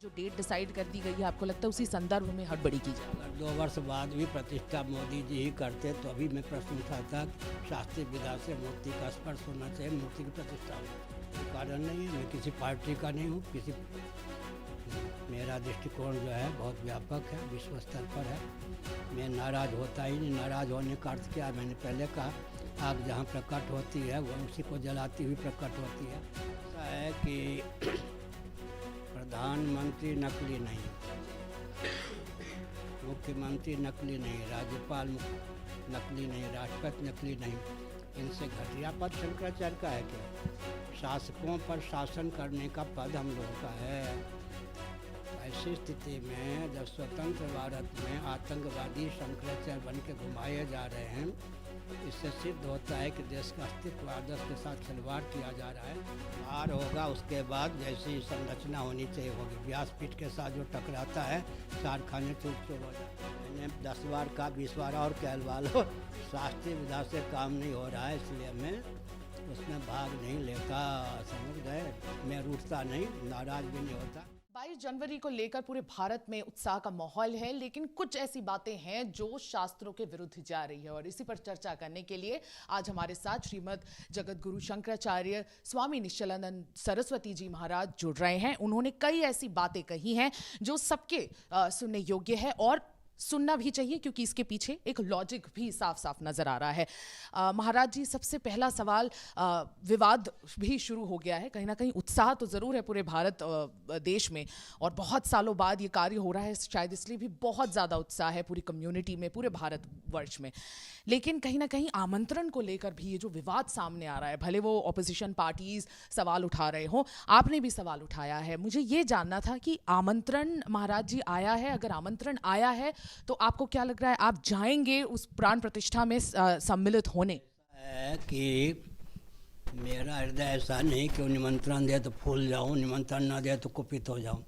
जो date decide कर दी गई है, आपको लगता है उसी संदर्भ में हड़बड़ी की जाए? अगर 2 वर्ष बाद भी प्रतिष्ठा मोदी जी ही करते तो अभी मैं प्रश्न उठाता, शास्त्रीय विधा से मूर्ति का स्पर्श होना चाहिए, मूर्ति की प्रतिष्ठा होना चाहिए। कोई कारण नहीं है, मैं किसी पार्टी का नहीं हूँ, मेरा दृष्टिकोण जो है बहुत व्यापक है, विश्व स्तर पर है। मैं नाराज़ होता ही नहीं। नाराज़ होने का अर्थ क्या है? मैंने पहले कहा, आग जहाँ प्रकट होती है वह उसी को जलाती हुई प्रकट होती है। ऐसा है कि प्रधानमंत्री नकली नहीं, मुख्यमंत्री नकली नहीं, राज्यपाल नकली नहीं, राष्ट्रपति नकली नहीं। इनसे घटिया पद शंकराचार्य का है क्या? शासकों पर शासन करने का पद हम लोगों का है। ऐसी स्थिति में जब स्वतंत्र भारत में आतंकवादी शंकराचार्य बन के घुमाए जा रहे हैं, इससे सिद्ध होता है कि देश का अस्तित्व आदर्श के साथ खिलवाड़ किया जा रहा है। हार होगा, उसके बाद जैसी संरचना होनी चाहिए होगी। व्यासपीठ के साथ जो टकराता है, 4 खाने चूर चूर हो जाता है। मैंने 10 बार का 20 बार और कहलवा लो, शास्त्रीय विधा से काम नहीं हो रहा है, इसलिए मैं उसमें भाग नहीं लेता। समझ गए? मैं रूठता नहीं, नाराज भी नहीं होता। 22 जनवरी को लेकर पूरे भारत में उत्साह का माहौल है, लेकिन कुछ ऐसी बातें हैं जो शास्त्रों के विरुद्ध जा रही है, और इसी पर चर्चा करने के लिए आज हमारे साथ श्रीमद जगत गुरु शंकराचार्य स्वामी निश्चलानंद सरस्वती जी महाराज जुड़ रहे हैं। उन्होंने कई ऐसी बातें कही हैं जो सबके सुनने योग्य है और सुनना भी चाहिए, क्योंकि इसके पीछे एक लॉजिक भी साफ साफ नजर आ रहा है। महाराज जी, सबसे पहला सवाल, विवाद भी शुरू हो गया है। कहीं ना कहीं उत्साह तो ज़रूर है पूरे भारत देश में, और बहुत सालों बाद ये कार्य हो रहा है, शायद इसलिए भी बहुत ज़्यादा उत्साह है पूरी कम्युनिटी में, पूरे भारत वर्ष में। लेकिन कहीं ना कहीं आमंत्रण को लेकर भी ये जो विवाद सामने आ रहा है, भले वो ऑपोजिशन पार्टीज सवाल उठा रहे हो, आपने भी सवाल उठाया है। मुझे ये जानना था कि आमंत्रण महाराज जी आया है, अगर आमंत्रण आया है तो आपको क्या लग रहा है, आप जाएंगे उस प्राण प्रतिष्ठा में सम्मिलित होने? कि मेरा हृदय ऐसा नहीं कि निमंत्रण दे तो फूल जाऊं, निमंत्रण ना दे तो कुपित हो जाऊं।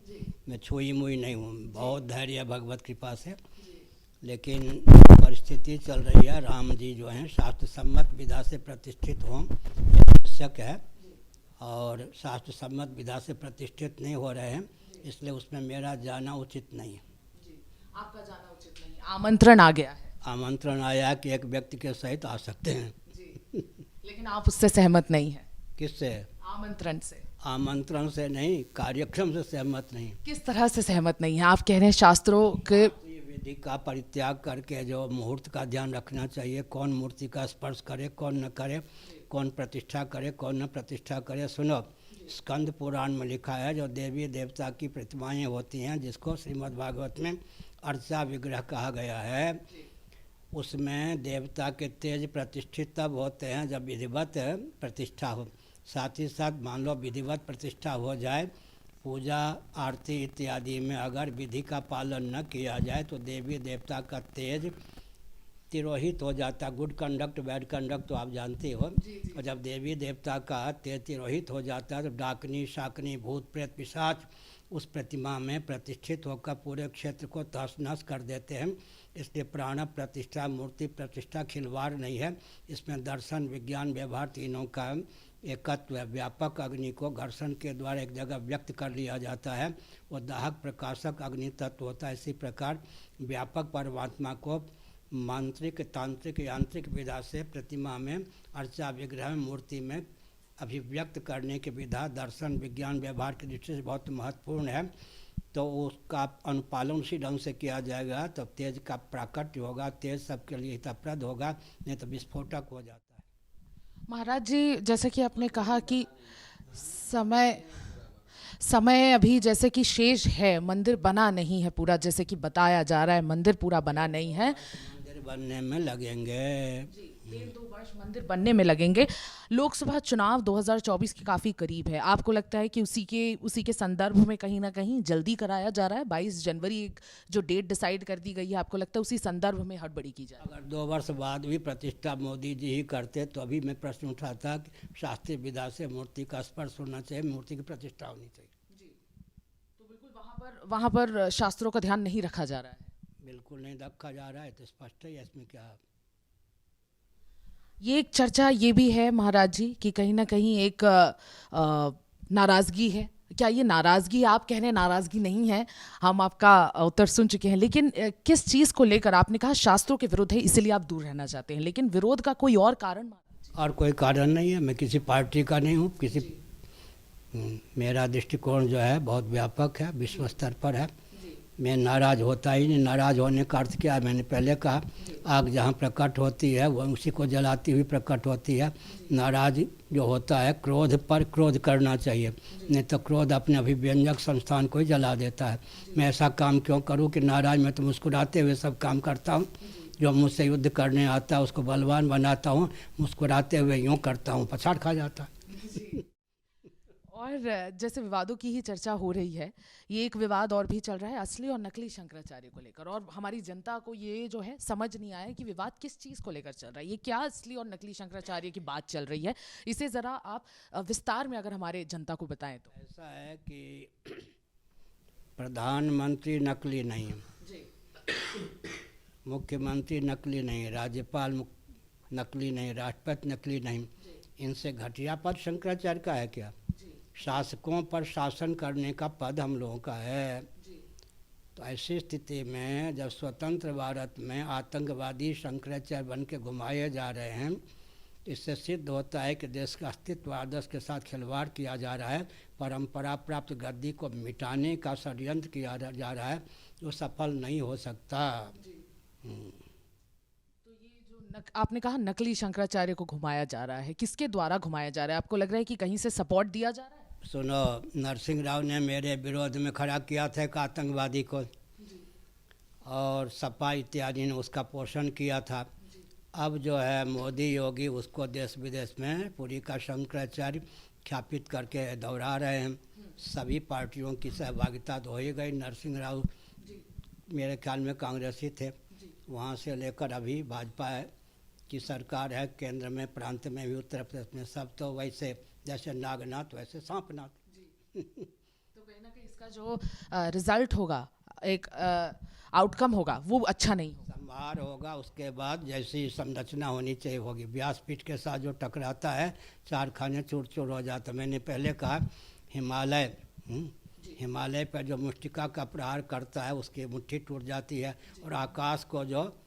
मैं छुई मुई नहीं हूँ, बहुत धैर्य है भगवत कृपा से। लेकिन परिस्थिति चल रही है, राम जी जो हैं शास्त्र सम्मत विधा से प्रतिष्ठित हों, आवश्यक है, और शास्त्र सम्मत विधा से प्रतिष्ठित नहीं हो रहे हैं, इसलिए उसमें मेरा जाना उचित नहीं है। आपका जाना उचित नहीं, आमंत्रण आ गया है। आमंत्रण आया कि एक व्यक्ति के सहित आ सकते हैं जी। लेकिन आप उससे सहमत नहीं हैं? किससे? आमंत्रण से। आमंत्रण से नहीं, कार्यक्रम से सहमत नहीं। किस तरह से सहमत नहीं है? आप कह रहे हैं शास्त्रों के विधि का परित्याग करके जो मुहूर्त का ध्यान रखना चाहिए, कौन मूर्ति का स्पर्श करे, कौन न करे, कौन प्रतिष्ठा करे, कौन न प्रतिष्ठा करे। सुनो, स्कंद पुराण में लिखा है, जो देवी देवता की प्रतिमाएं होती हैं, जिसको श्रीमद् भागवत में अर्चा विग्रह कहा गया है, उसमें देवता के तेज प्रतिष्ठित तब होते हैं जब विधिवत प्रतिष्ठा हो। साथ ही साथ मान लो विधिवत प्रतिष्ठा हो जाए, पूजा आरती इत्यादि में अगर विधि का पालन न किया जाए तो देवी देवता का तेज तिरोहित हो जाता। गुड कंडक्ट बैड कंडक्ट तो आप जानते हो। और जब देवी देवता का तेज तिरोहित हो जाता है तो डाकनी शाकनी भूत प्रेत पिशाच उस प्रतिमा में प्रतिष्ठित होकर पूरे क्षेत्र को तहस नहस कर देते हैं। इसलिए प्राण प्रतिष्ठा, मूर्ति प्रतिष्ठा खिलवाड़ नहीं है, इसमें दर्शन विज्ञान व्यवहार तीनों का एकत्व है। व्यापक अग्नि को घर्षण के द्वारा एक जगह व्यक्त कर लिया जाता है, वो दाहक प्रकाशक अग्नि तत्व होता है। इसी प्रकार व्यापक परमात्मा को मांत्रिक तांत्रिक यांत्रिक विधा से प्रतिमा में अर्चा विग्रह में मूर्ति में अभिव्यक्त करने की विधा दर्शन विज्ञान व्यवहार की दृष्टि से बहुत महत्वपूर्ण है। तो उसका अनुपालन उसी ढंग से किया जाएगा तो तेज का प्राकट्य होगा, तेज सबके लिए हितप्रद होगा, नहीं तो विस्फोटक हो जाता है। महाराज जी, जैसे कि आपने कहा कि समय अभी जैसे कि शेष है, मंदिर बना नहीं है पूरा, जैसे कि बताया जा रहा है मंदिर पूरा बना नहीं है। मंदिर बनने में लगेंगे 1-2 वर्ष मंदिर बनने में लगेंगे। लोकसभा चुनाव 2024 के काफ़ी करीब है, आपको लगता है कि उसी के संदर्भ में कहीं ना कहीं जल्दी कराया जा रहा है? 22 जनवरी एक जो डेट डिसाइड कर दी गई है, आपको लगता है उसी संदर्भ में हड़बड़ी की जाए? अगर 2 वर्ष बाद भी प्रतिष्ठा मोदी जी ही करते तो अभी मैं प्रश्न उठाता कि शास्त्रीय विधा से मूर्ति का स्पर्श होना चाहिए, मूर्ति की प्रतिष्ठा होनी चाहिए। जी, तो बिल्कुल वहाँ पर शास्त्रों का ध्यान नहीं रखा जा रहा है? बिल्कुल नहीं रखा जा रहा है, तो स्पष्ट है इसमें क्या। ये एक चर्चा ये भी है महाराज जी कि कहीं ना कहीं एक नाराज़गी है क्या ये नाराजगी, आप कह रहे हैं नाराजगी नहीं है, हम आपका उत्तर सुन चुके हैं, लेकिन किस चीज को लेकर? आपने कहा शास्त्रों के विरुद्ध है इसलिए आप दूर रहना चाहते हैं, लेकिन विरोध का कोई और कारण? और कोई कारण नहीं है, मैं किसी पार्टी का नहीं हूँ, मेरा दृष्टिकोण जो है बहुत व्यापक है, विश्व स्तर पर है। मैं नाराज़ होता ही नहीं। नाराज़ होने का अर्थ क्या है? मैंने पहले कहा, आग जहाँ प्रकट होती है वह उसी को जलाती हुई प्रकट होती है। नाराज जो होता है, क्रोध पर क्रोध करना चाहिए, नहीं तो क्रोध अपने अभिव्यंजक संस्थान को ही जला देता है। मैं ऐसा काम क्यों करूं कि नाराज मैं तो मुस्कुराते हुए सब काम करता हूं। जो मुझसे युद्ध करने आता है उसको बलवान बनाता हूं, मुस्कुराते हुए यूँ करता हूँ, पछाड़ खा जाता है। और जैसे विवादों की ही चर्चा हो रही है, ये एक विवाद और भी चल रहा है असली और नकली शंकराचार्य को लेकर, और हमारी जनता को ये जो है समझ नहीं आया कि विवाद किस चीज़ को लेकर चल रहा है, ये क्या असली और नकली शंकराचार्य की बात चल रही है, इसे ज़रा आप विस्तार में अगर हमारे जनता को बताएं तो। ऐसा है कि प्रधानमंत्री नकली नहीं है, मुख्यमंत्री नकली नहीं, राज्यपाल नकली नहीं, राष्ट्रपति नकली नहीं, इनसे घटिया पद शंकराचार्य का है क्या? शासकों पर शासन करने का पद हम लोगों का है। तो ऐसी स्थिति में जब स्वतंत्र भारत में आतंकवादी शंकराचार्य बन के घुमाए जा रहे हैं, इससे सिद्ध होता है कि देश का अस्तित्व आदर्श के साथ खिलवाड़ किया जा रहा है, परंपरा प्राप्त गद्दी को मिटाने का षड्यंत्र किया जा रहा है, जो सफल नहीं हो सकता। तो ये जो आपने कहा नकली शंकराचार्य को घुमाया जा रहा है, किसके द्वारा घुमाया जा रहा है? आपको लग रहा है कि कहीं से सपोर्ट दिया जा रहा है? सुनो, नरसिंह राव ने मेरे विरोध में खड़ा किया था एक आतंकवादी को, और सपा इत्यादि ने उसका पोषण किया था। अब जो है मोदी योगी उसको देश विदेश में पूरी का शंकराचार्य ख्यापित करके दोहरा रहे हैं। सभी पार्टियों की सहभागिता तो हो ही गई। नरसिंह राव मेरे ख्याल में कांग्रेसी थे, वहाँ से लेकर अभी भाजपा की सरकार है, केंद्र में, प्रांत में भी, उत्तर प्रदेश में, सब तो वैसे जैसे नागनाथ वैसे सांपनाथ। तो कहीं ना कहीं इसका जो रिजल्ट होगा, एक आउटकम होगा, वो अच्छा नहीं होगा। संभार होगा, उसके बाद जैसी संरचना होनी चाहिए होगी। व्यासपीठ के साथ जो टकराता है, चार खाने चूर चूर हो जाता। मैंने पहले कहा, हिमालय पर जो मुष्टिका का प्रहार करता है उसकी मुट्ठी टूट जाती है, और आकाश को जो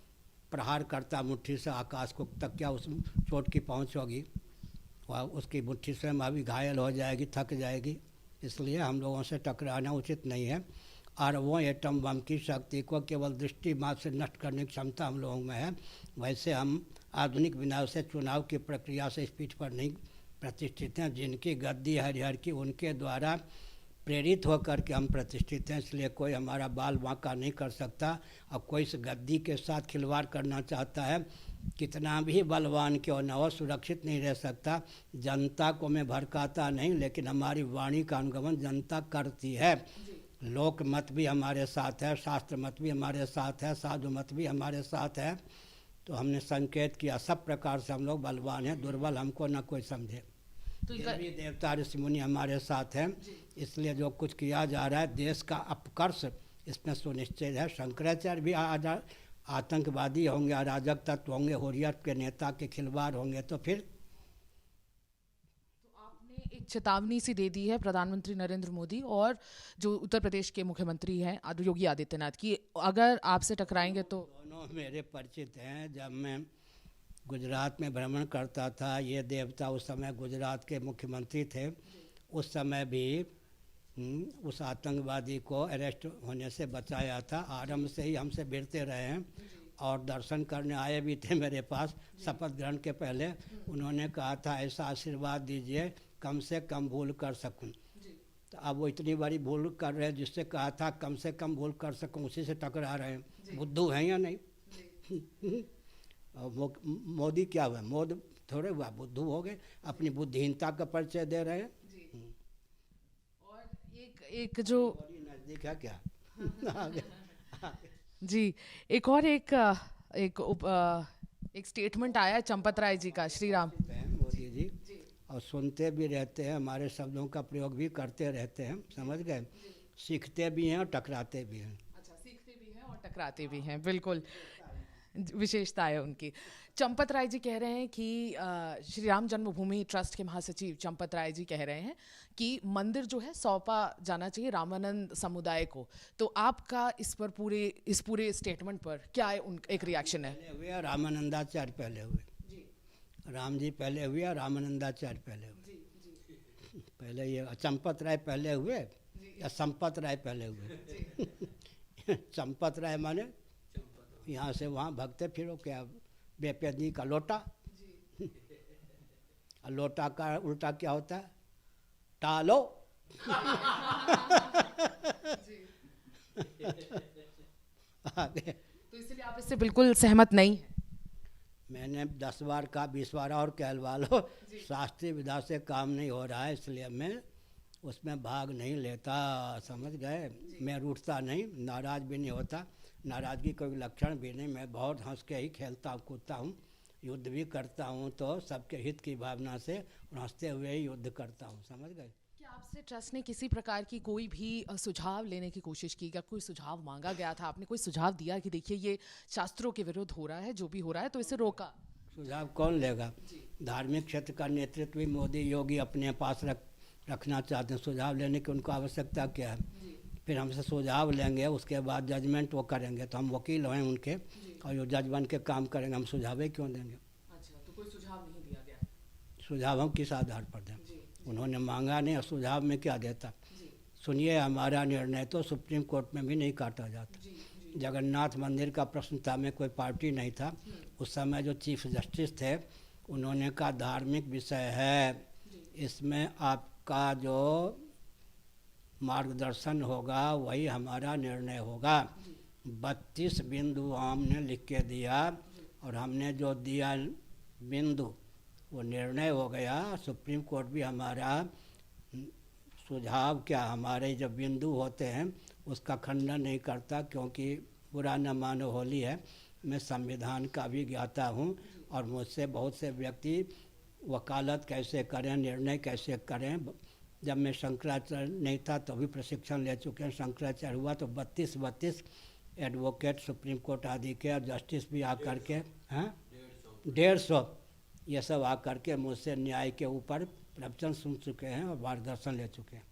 प्रहार करता मुट्ठी से, आकाश को तक क्या उस चोट की पहुँच होगी? वह उसकी मुट्ठी स्वयं अभी घायल हो जाएगी, थक जाएगी। इसलिए हम लोगों से टकराना उचित नहीं है। और वो एटम बम की शक्ति को केवल दृष्टि मात्र से नष्ट करने की क्षमता हम लोगों में है। वैसे हम आधुनिक विनाश से चुनाव की प्रक्रिया से इस पीठ पर नहीं प्रतिष्ठित हैं। जिनकी गद्दी हरिहर की, उनके द्वारा प्रेरित होकर के हम प्रतिष्ठित हैं, इसलिए कोई हमारा बाल बांका नहीं कर सकता। अब कोई इस गद्दी के साथ खिलवाड़ करना चाहता है, कितना भी बलवान क्यों न हो, सुरक्षित नहीं रह सकता। जनता को मैं भड़काता नहीं, लेकिन हमारी वाणी का अनुगमन जनता करती है। लोक मत भी हमारे साथ है, शास्त्र मत भी हमारे साथ है, साधु मत भी हमारे साथ है। तो हमने संकेत किया, सब प्रकार से हम लोग बलवान हैं, दुर्बल हमको न कोई समझे। तो देवी देवता ऋषि मुनि हमारे साथ हैं, इसलिए जो कुछ किया जा रहा है, देश का अपकर्ष इसमें सुनिश्चित है। शंकराचार्य भी आतंकवादी होंगे, अराजक तत्व होंगे, हुर्रियत के नेता के खिलवाड़ होंगे, तो फिर? तो आपने एक चेतावनी सी दे दी है प्रधानमंत्री नरेंद्र मोदी और जो उत्तर प्रदेश के मुख्यमंत्री हैं योगी आदित्यनाथ की, अगर आपसे टकराएंगे तो? दोनों मेरे परिचित हैं। जब मैं गुजरात में भ्रमण करता था, ये देवता उस समय गुजरात के मुख्यमंत्री थे, उस समय भी उस आतंकवादी को अरेस्ट होने से बचाया था। आरंभ से ही हमसे भिड़ते रहे हैं, और दर्शन करने आए भी थे मेरे पास शपथ ग्रहण के पहले। उन्होंने कहा था, ऐसा आशीर्वाद दीजिए कम से कम भूल कर सकूं। तो अब वो इतनी बड़ी भूल कर रहे हैं, जिससे कहा था कम से कम भूल कर सकूं, उसी से टकरा रहे हैं। बुद्धू हैं या नहीं? और मोदी क्या हुआ? मोदी थोड़े हुआ, बुद्धू हो गए, अपनी बुद्धिहीनता का परिचय दे रहे हैं। एक जो नजदीक है क्या? जी, एक और एक स्टेटमेंट आया है चंपत राय जी का, श्री राम मोदी जी, और सुनते भी रहते हैं, हमारे शब्दों का प्रयोग भी करते रहते हैं, समझ गए? सीखते भी हैं और टकराते भी हैं। अच्छा, सीखते भी हैं और टकराते भी हैं, बिल्कुल विशेषता है उनकी। चंपत राय जी कह रहे हैं कि श्री राम जन्मभूमि ट्रस्ट के महासचिव चंपत राय जी कह रहे हैं कि मंदिर जो है सौंपा जाना चाहिए रामानंद समुदाय को। तो आपका इस पूरे स्टेटमेंट पर क्या है एक रिएक्शन है? पहले हुए रामानंदाचार्य पहले हुए जी। राम जी पहले हुए और रामानंदाचार्य पहले हुए जी। पहले ये चंपत राय पहले हुए या संपत राय पहले हुए? चंपत राय माने यहाँ से वहाँ भगते फिरो क्या, बेपैदनी का लोटा। और लोटा का उल्टा क्या होता है? टालो। तो इसलिए आप इससे बिल्कुल सहमत नहीं हैं? मैंने 10 बार कहा, 20 बार और कहलवा लो, शास्त्रीय विधा से काम नहीं हो रहा है, इसलिए मैं उसमें भाग नहीं लेता, समझ गए। मैं रूठता नहीं, नाराज़ भी नहीं होता, नाराज़गी कोई लक्षण भी नहीं। मैं बहुत हंस के ही खेलता कूदता हूँ, युद्ध भी करता हूँ तो सबके हित की भावना से हंसते हुए ही युद्ध करता हूँ, समझ गए। क्या आपसे ट्रस्ट ने किसी प्रकार की कोई भी सुझाव लेने की कोशिश की? क्या कोई सुझाव मांगा गया था? आपने कोई सुझाव दिया कि देखिए ये शास्त्रों के विरुद्ध हो रहा है, जो भी हो रहा है, तो इसे रोका? सुझाव कौन लेगा? धार्मिक क्षेत्र का नेतृत्व भी मोदी योगी अपने पास रखना चाहते हैं, सुझाव लेने की उनको आवश्यकता क्या है? फिर हमसे सुझाव लेंगे, उसके बाद जजमेंट वो करेंगे, तो हम वकील हैं उनके और जो जज बन के काम करेंगे, हम सुझाव ही क्यों देंगे? अच्छा, तो कोई सुझाव नहीं दिया गया? सुझाव हम किस आधार पर दें? उन्होंने मांगा नहीं और सुझाव में क्या देता? सुनिए, हमारा निर्णय तो सुप्रीम कोर्ट में भी नहीं काटा जाता। जगन्नाथ मंदिर का प्रश्न था, में कोई पार्टी नहीं था उस समय, जो चीफ जस्टिस थे उन्होंने कहा धार्मिक विषय है, इसमें आपका जो मार्गदर्शन होगा वही हमारा निर्णय होगा। 32 बिंदु हमने लिख के दिया और हमने जो दिया बिंदु वो निर्णय हो गया। सुप्रीम कोर्ट भी हमारा सुझाव क्या, हमारे जो बिंदु होते हैं उसका खंडन नहीं करता, क्योंकि बुरा न मानो होली है। मैं संविधान का भी ज्ञाता हूँ और मुझसे बहुत से व्यक्ति वकालत कैसे करें, निर्णय कैसे करें, जब मैं शंकराचार्य नहीं था तो भी प्रशिक्षण ले चुके हैं। शंकराचार्य हुआ तो 32 एडवोकेट सुप्रीम कोर्ट आदि के और जस्टिस भी आकर के, हाँ 150 ये सब आकर के मुझसे न्याय के ऊपर प्रवचन सुन चुके हैं और मार्गदर्शन ले चुके हैं।